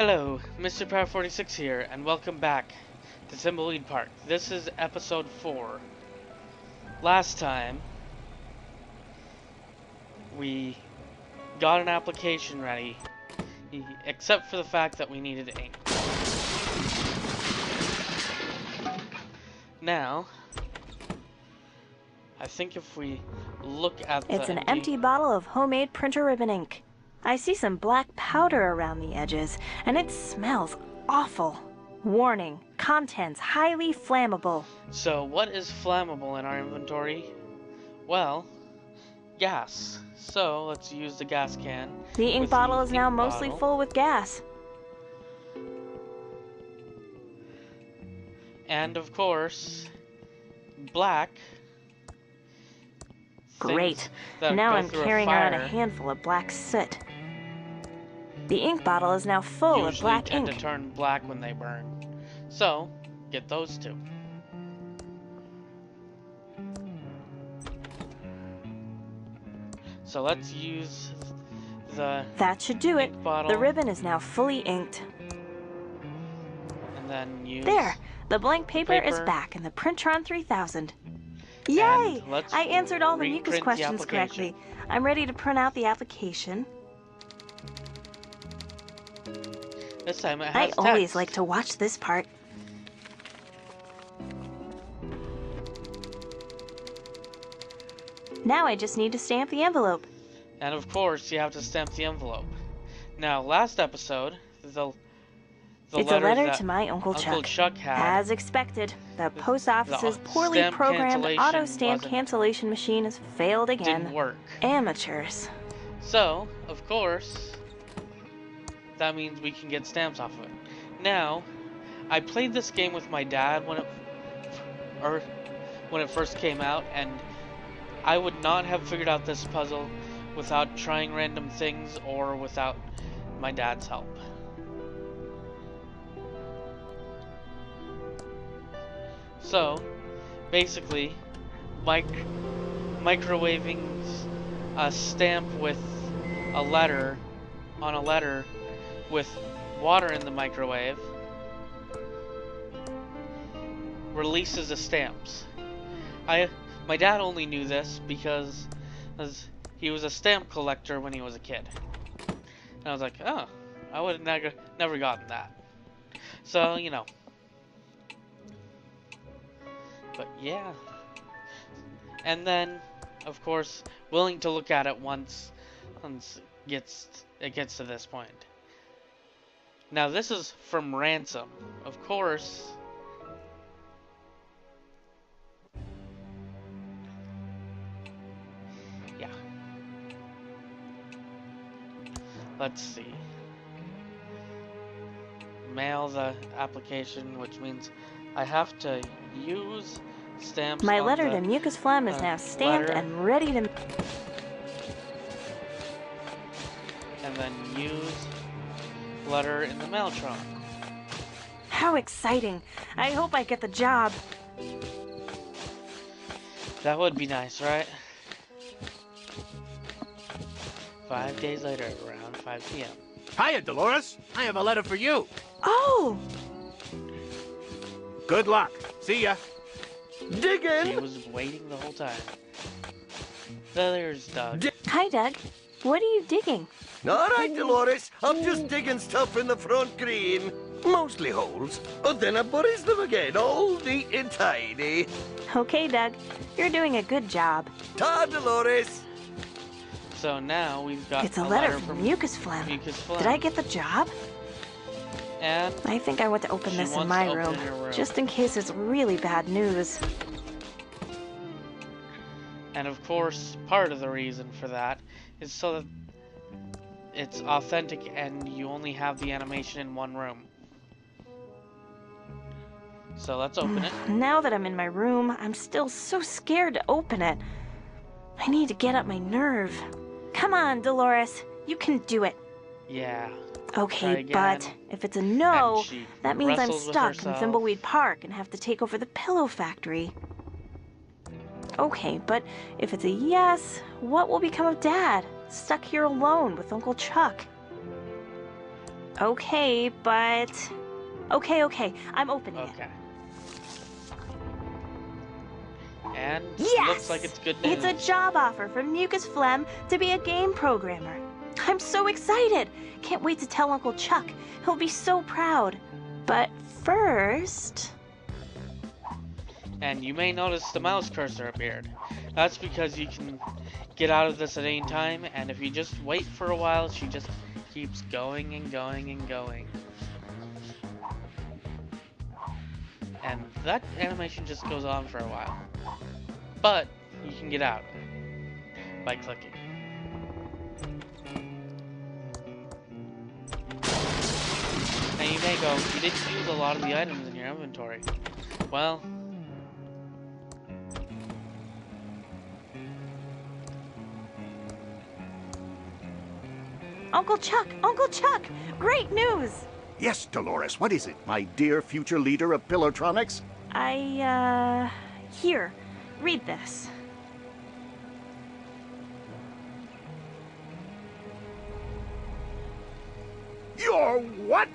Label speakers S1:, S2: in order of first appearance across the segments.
S1: Hello, Mr. Power 46 here, and welcome back to Thimbleweed Park. This is episode 4. Last time, we got an application ready, except for the fact that we needed ink. Now, I think if we look at the
S2: It's an empty bottle of homemade printer ribbon ink. I see some black powder around the edges, and it smells awful. Warning, contents highly flammable.
S1: So what is flammable in our inventory? Well, gas. So let's use the gas can.
S2: The ink bottle is now mostly full with gas.
S1: And of course, black.
S2: Great. Now I'm carrying around a handful of black soot. The ink bottle is now full of black ink.
S1: Usually tend to turn black when they burn. So, get those two. So let's use the
S2: That should do it.
S1: ink bottle.
S2: The ribbon is now fully inked.
S1: And then use
S2: There! The blank paper is back in the Printron 3000. Yay! I answered all the mucus questions correctly. I'm ready to print out the application.
S1: This time it has
S2: I
S1: text.
S2: always like to watch this part. Now I just need to stamp the envelope.
S1: And of course, you have to stamp the envelope. Now, last episode, it's a letter
S2: to my Uncle
S1: Chuck had.
S2: As expected, the post office's poorly programmed auto-stamp cancellation machine has failed again.
S1: Didn't work.
S2: Amateurs.
S1: So, of course, that means we can get stamps off of it. Now, I played this game with my dad when it first came out, and I would not have figured out this puzzle without trying random things or without my dad's help. So, basically, microwaving a stamp with a letter on a letter with water in the microwave releases the stamps. My dad only knew this because he was a stamp collector when he was a kid. And I was like, oh, I would have never gotten that. So, you know. But yeah. And then, of course, willing to look at it once it gets to this point. Now this is from Ransom. Of course. Yeah. Let's see. Mail the application, which means I have to use stamps.
S2: My letter to Mucus Phlegm is now stamped and ready to...
S1: And then use letter in the mailtron.
S2: How exciting! I hope I get the job.
S1: That would be nice, right? 5 days later, around 5 p.m.
S3: Hiya, Dolores. I have a letter for you.
S2: Oh!
S3: Good luck. See ya.
S1: Diggin'! She was waiting the whole time. There's Doug.
S2: Hi, Doug. What are you digging?
S4: All right, Dolores. I'm just digging stuff in the front green. Mostly holes. But then I buries them again, all neat and tidy.
S2: Okay, Doug. You're doing a good job.
S4: Ta, Dolores.
S1: So now we've got
S2: a letter from Mucus Phlegm. Did I get the job?
S1: And
S2: I think I want to open this in my room, just in case it's really bad news.
S1: And of course, part of the reason for that is so that it's authentic and you only have the animation in one room. So let's open it.
S2: Now that I'm in my room, I'm still so scared to open it. I need to get up my nerve. Come on, Dolores. You can do it.
S1: Yeah.
S2: Okay, but if it's a no, that means I'm stuck in Thimbleweed Park and have to take over the pillow factory. Okay, but if it's a yes, what will become of Dad? Stuck here alone with Uncle Chuck. Okay, but... Okay, I'm opening it.
S1: Okay. And
S2: Yes!
S1: looks like it's good news.
S2: It's a job offer from Mucus Phlegm to be a game programmer. I'm so excited! Can't wait to tell Uncle Chuck. He'll be so proud. But first...
S1: And you may notice the mouse cursor appeared. That's because you can get out of this at any time, and if you just wait for a while, she just keeps going and going and going. And that animation just goes on for a while. But you can get out of it by clicking. Now you may go, you didn't use a lot of the items in your inventory. Well,
S2: Uncle Chuck! Great news!
S5: Yes, Dolores, what is it, my dear future leader of Pillotronics?
S2: Here, read this.
S5: You're what?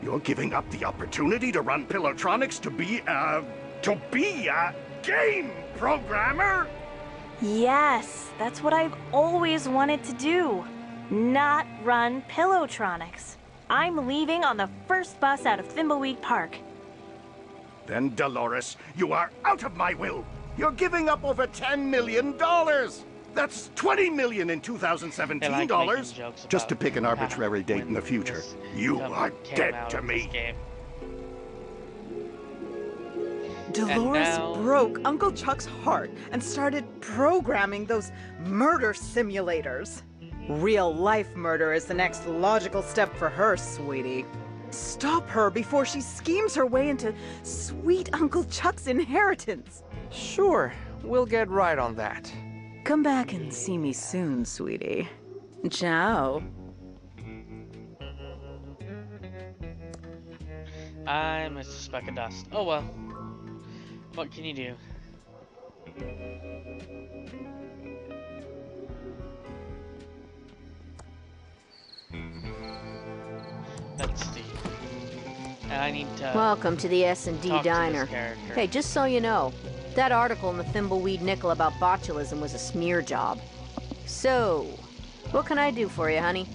S5: You're giving up the opportunity to run Pillotronics to be a game programmer?
S2: Yes, that's what I've always wanted to do. Not run Pillotronics. I'm leaving on the first bus out of Thimbleweed Park.
S5: Then, Dolores, you are out of my will. You're giving up over $10 million. That's $20 million in 2017 dollars. Just to pick an arbitrary date in the future. You are dead to me.
S6: Dolores broke Uncle Chuck's heart and started programming those murder simulators. Real-life murder is the next logical step for her, sweetie. Stop her before she schemes her way into sweet Uncle Chuck's inheritance.
S7: Sure, we'll get right on that.
S6: Come back and see me soon, sweetie. Ciao.
S1: I'm a speck of dust. Oh well. What can you do? Let's see. And I need to
S8: Welcome to the S&D
S1: talk to this
S8: Diner.
S1: character.
S8: Hey, just so you know, that article in the Thimbleweed Nickel about botulism was a smear job. So, what can I do for you, honey?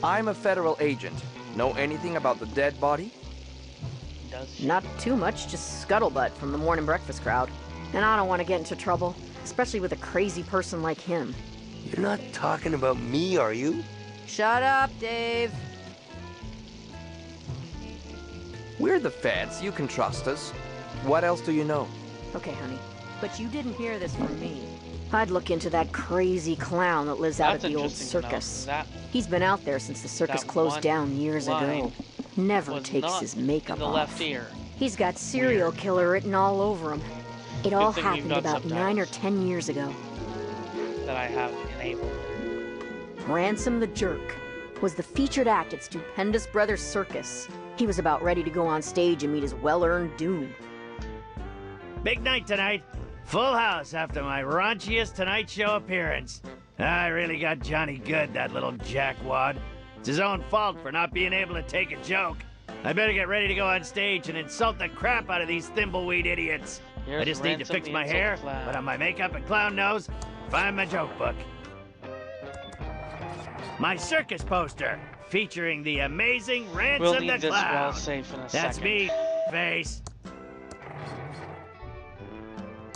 S7: I'm a federal agent. Know anything about the dead body?
S1: Does she?
S8: Not too much, just scuttlebutt from the morning breakfast crowd. And I don't want to get into trouble, especially with a crazy person like him.
S4: You're not talking about me, are you?
S8: Shut up, Dave.
S7: We're the feds. You can trust us. What else do you know?
S8: Okay, honey, but you didn't hear this from me. I'd look into that crazy clown that lives out at
S1: That's
S8: the old
S1: interesting to know.
S8: circus.
S1: That
S8: He's been out there since the circus
S1: that
S8: closed
S1: one
S8: down years
S1: line
S8: ago. Never
S1: was
S8: takes
S1: not
S8: his
S1: in
S8: makeup
S1: the
S8: off.
S1: left ear.
S8: He's got serial killer written all over him. It all
S1: thing we've
S8: happened
S1: got
S8: about 9 or
S1: subtitles.
S8: 10 years ago.
S1: That I have enabled.
S8: Ransom the Jerk was the featured act at Stupendous Brothers Circus. He was about ready to go on stage and meet his well-earned doom.
S3: Big night tonight. Full house after my raunchiest Tonight Show appearance. I really got Johnny good, that little jackwad. It's his own fault for not being able to take a joke. I better get ready to go on stage and insult the crap out of these thimbleweed idiots.
S1: Here's
S3: I just need to
S1: Ransom
S3: fix
S1: the
S3: my
S1: Insult
S3: hair,
S1: Clown.
S3: put on my makeup and clown nose, find my joke book. My circus poster, featuring the amazing Ransom
S1: We'll
S3: the
S1: need this
S3: Clown.
S1: wall safe in a
S3: That's
S1: second.
S3: me, face.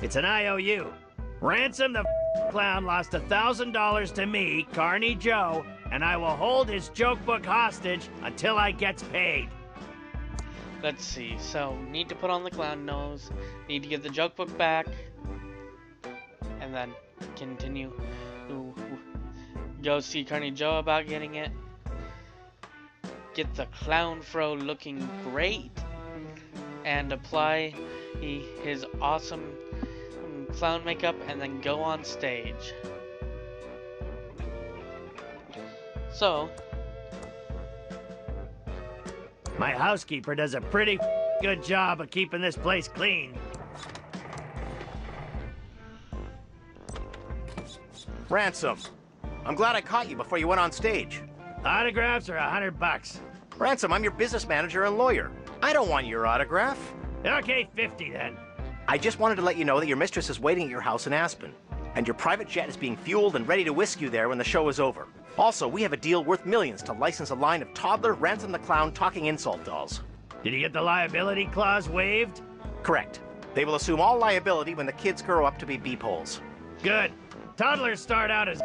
S3: It's an IOU. Ransom the Clown lost $1,000 to me, Carney Joe, and I will hold his joke book hostage until I gets paid.
S1: Let's see. So, need to put on the clown nose. Need to get the joke book back. And then continue. Go see Carney Joe about getting it. Get the clown fro looking great. And apply his awesome clown makeup and then go on stage. So,
S3: My housekeeper does a pretty good job of keeping this place clean.
S7: Ransom,
S9: I'm glad I caught you before you went on stage.
S3: Autographs are $100.
S9: Ransom, I'm your business manager and lawyer. I don't want your autograph.
S3: Okay, 50 then.
S9: I just wanted to let you know that your mistress is waiting at your house in Aspen, and your private jet is being fueled and ready to whisk you there when the show is over. Also, we have a deal worth millions to license a line of toddler Ransom the Clown talking insult dolls.
S3: Did you get the liability clause waived?
S9: Correct. They will assume all liability when the kids grow up to be beep-holes.
S3: Good. Toddlers start out as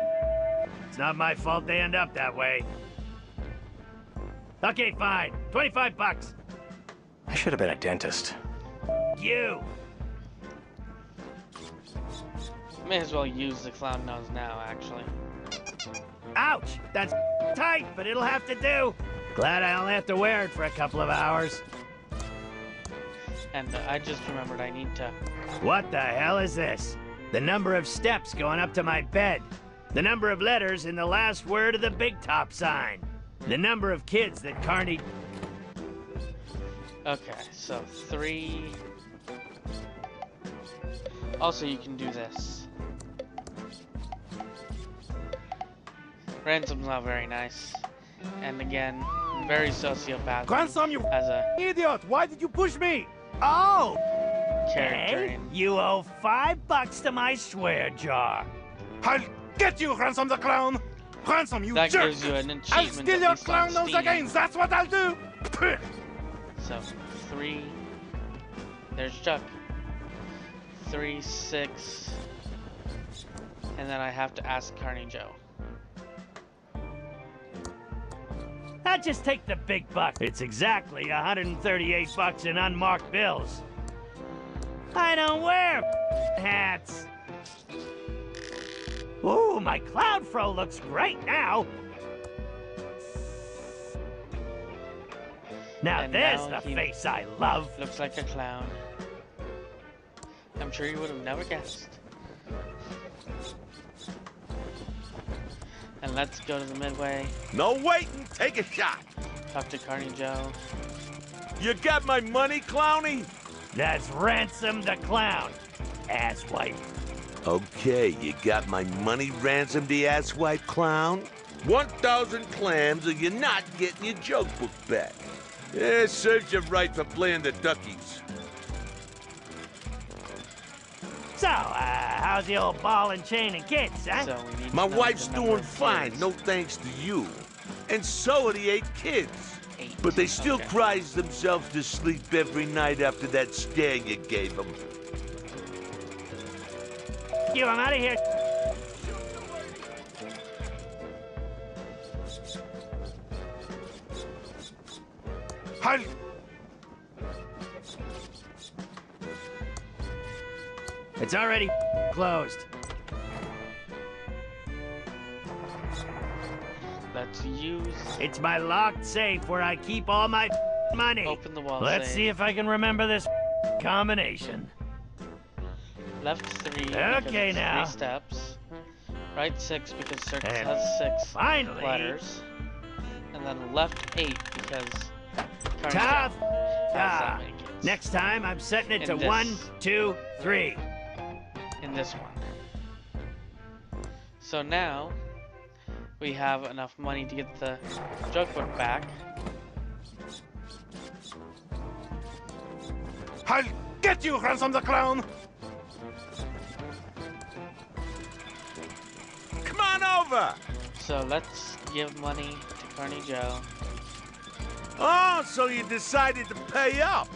S3: it's not my fault they end up that way. Okay, fine. $25.
S9: I should have been a dentist.
S3: You.
S1: May as well use the clown nose now, actually.
S3: Ouch! That's tight, but it'll have to do. Glad I only have to wear it for a couple of hours.
S1: And I just remembered I need to...
S3: What the hell is this? The number of steps going up to my bed. The number of letters in the last word of the big top sign. The number of kids that Carney...
S1: Okay, so 3... Also, you can do this. Ransom's not very nice. And again, very sociopathic.
S3: Grandson, you
S1: as a
S3: idiot! Why did you push me? Oh!
S1: character
S3: Hey,
S1: in.
S3: you owe $5 to my swear jar.
S10: I'll get you, Ransom the Clown! Ransom, you
S1: That
S10: jerk!
S1: gives you an
S10: I'll
S1: achievement.
S10: steal
S1: at
S10: your
S1: least on
S10: clown nose
S1: Steam.
S10: again, that's what I'll do!
S1: So 3. There's Chuck. 3, 6. And then I have to ask Carney Joe.
S3: I'll just take the big buck. It's exactly $138 in unmarked bills. I don't wear hats. Ooh, my cloud fro looks great now. Now
S1: And
S3: there's
S1: now
S3: the
S1: he
S3: face I love.
S1: Looks like a clown. I'm sure you would have never guessed. And let's go to the midway.
S4: No waiting, take a shot.
S1: Talk to Carney Joe.
S4: You got my money, Clowny?
S3: That's Ransom the Clown, asswipe.
S4: Okay, you got my money, Ransom the asswipe clown? 1,000 clams or you're not getting your joke book back. Yeah, serves you right for playing the duckies.
S3: So, how's the old ball and chain and kids, huh?
S1: So we need
S4: My
S1: to know
S4: wife's
S1: the number
S4: doing
S1: of
S4: fine,
S1: kids.
S4: no thanks to you. And so are the 8 kids.
S1: 8.
S4: But they still
S1: Okay.
S4: cries themselves to sleep every night after that scare you gave them.
S3: You, I'm out of here.
S10: I'll...
S3: It's already closed.
S1: Let's use.
S3: It's my locked safe where I keep all my money.
S1: Open the wall.
S3: Let's
S1: safe.
S3: see if I can remember this combination.
S1: Left 3. because
S3: Okay,
S1: it's
S3: now.
S1: 3 steps. Right 6 because circus
S3: And
S1: has 6
S3: finally-
S1: letters. And then left 8 because Carney
S3: Tough.
S1: Joe has that
S3: Ah.
S1: many kids.
S3: Next time, I'm setting it
S1: In
S3: to
S1: this.
S3: 1, 2, 3.
S1: In this one. So now we have enough money to get the joke book back.
S10: I'll get you, Ransom the Clown!
S4: Come on over!
S1: So let's give money to Carney Joe.
S4: Oh, so you decided to pay up.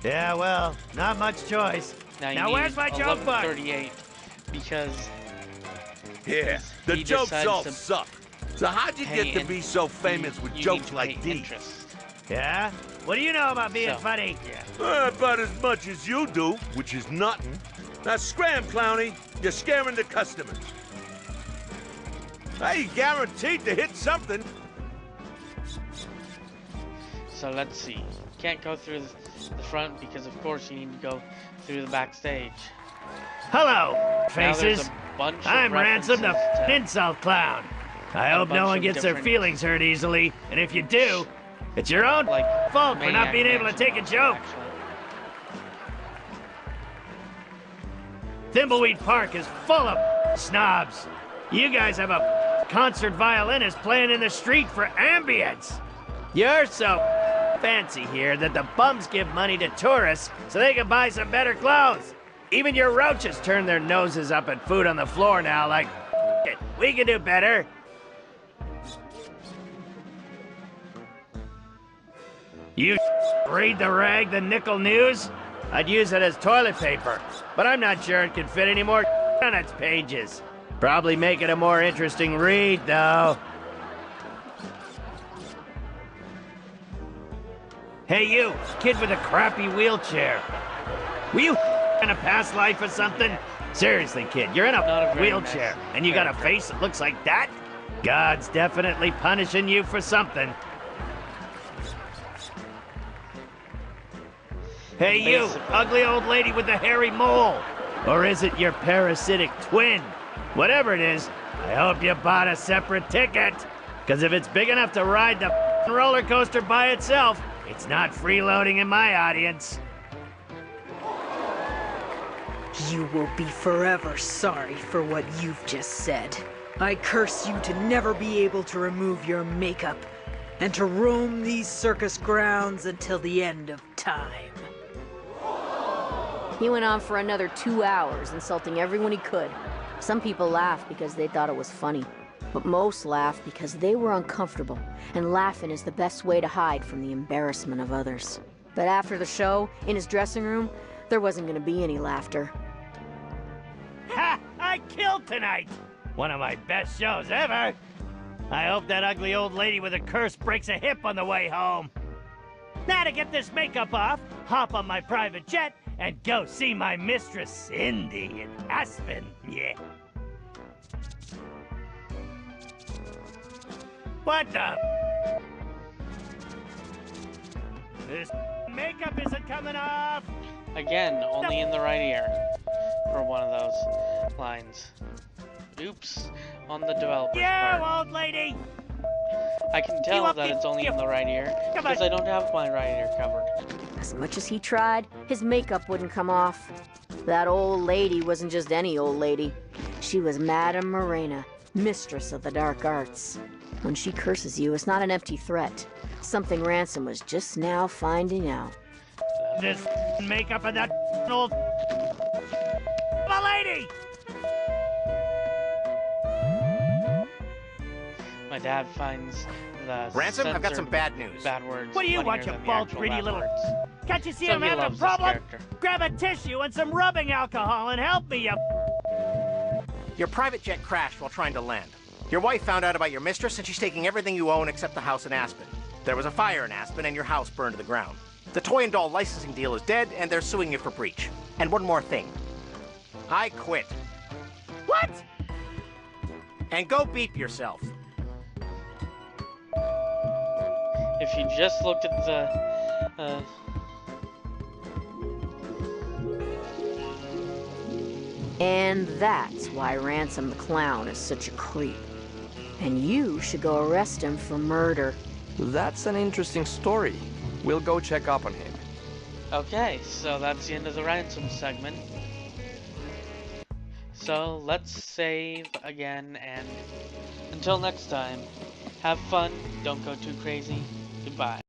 S3: Yeah, well, not much choice.
S1: Now, you
S3: Now,
S1: need
S3: where's my joke book?
S1: 1138 because
S4: Yeah, the
S1: he
S4: jokes
S1: decides
S4: all
S1: to
S4: suck. So how'd you
S1: pay
S4: get to
S1: in-
S4: be so famous with
S1: you
S4: jokes
S1: need to
S4: like
S1: pay
S4: these?
S1: interest.
S3: Yeah? What do you know about being
S1: So-
S3: funny?
S4: About as much as you do, which is nothing. Now scram, Clowny. You're scaring the customers. Hey, guaranteed to hit something.
S1: So let's see. Can't go through the front because of course you need to go through the backstage.
S3: Hello,
S1: Now there's
S3: faces.
S1: a bunch of
S3: I'm Ransom the
S1: references to
S3: insult clown. I
S1: a
S3: hope no
S1: bunch
S3: one
S1: of
S3: gets their
S1: different-
S3: feelings hurt easily, and if you do, it's your own
S1: like
S3: fault for not
S1: Maniac
S3: being able to
S1: Mansion,
S3: take a joke.
S1: actually.
S3: Thimbleweed Park is full of snobs. You guys have a concert violinist playing in the street for ambience. You're so fancy here that the bums give money to tourists so they can buy some better clothes. Even your roaches turn their noses up at food on the floor now like, we can do better. You read the rag, the Nickel News? I'd use it as toilet paper, but I'm not sure it could fit any more on its pages. Probably make it a more interesting read, though. Hey, you, kid with a crappy wheelchair. Were you in a past life or something? Seriously, kid, you're in a wheelchair, and you got a face that looks like that? God's definitely punishing you for something. Hey, you, ugly old lady with the hairy mole. Or is it your parasitic twin? Whatever it is, I hope you bought a separate ticket. Because if it's big enough to ride the roller coaster by itself, it's not freeloading in my audience.
S6: You will be forever sorry for what you've just said. I curse you to never be able to remove your makeup and to roam these circus grounds until the end of time.
S8: He went on for another 2 hours, insulting everyone he could. Some people laughed because they thought it was funny, but most laughed because they were uncomfortable, and laughing is the best way to hide from the embarrassment of others. But after the show, in his dressing room, there wasn't gonna be any laughter.
S3: Ha! I killed tonight! One of my best shows ever! I hope that ugly old lady with a curse breaks a hip on the way home. Now to get this makeup off, hop on my private jet, and go see my mistress Cindy in Aspen, yeah. What the? This makeup isn't coming off!
S1: Again, only in the right ear for one of those lines. Oops, on the developer's part.
S3: You old lady!
S1: I can tell that it's only in the right ear because I don't have my right ear covered.
S8: As much as he tried, his makeup wouldn't come off. That old lady wasn't just any old lady. She was Madame Morena, mistress of the dark arts. When she curses you, it's not an empty threat. Something Ransom was just now finding out.
S3: This makeup and that old lady!
S1: My dad finds the
S9: Ransom, I've got some bad news.
S1: Bad words.
S3: What do you want, you bald, greedy little... Can't you see I'm having a problem? Grab a tissue and some rubbing alcohol and help me, you...
S9: Your private jet crashed while trying to land. Your wife found out about your mistress and she's taking everything you own except the house in Aspen. There was a fire in Aspen and your house burned to the ground. The toy and doll licensing deal is dead and they're suing you for breach. And one more thing. I quit.
S3: What?
S9: And go beep yourself.
S1: If you just looked at the,
S8: And that's why Ransom the Clown is such a creep. And you should go arrest him for murder.
S7: That's an interesting story. We'll go check up on him.
S1: Okay, so that's the end of the Ransom segment. So let's save again, and until next time, have fun, don't go too crazy, goodbye.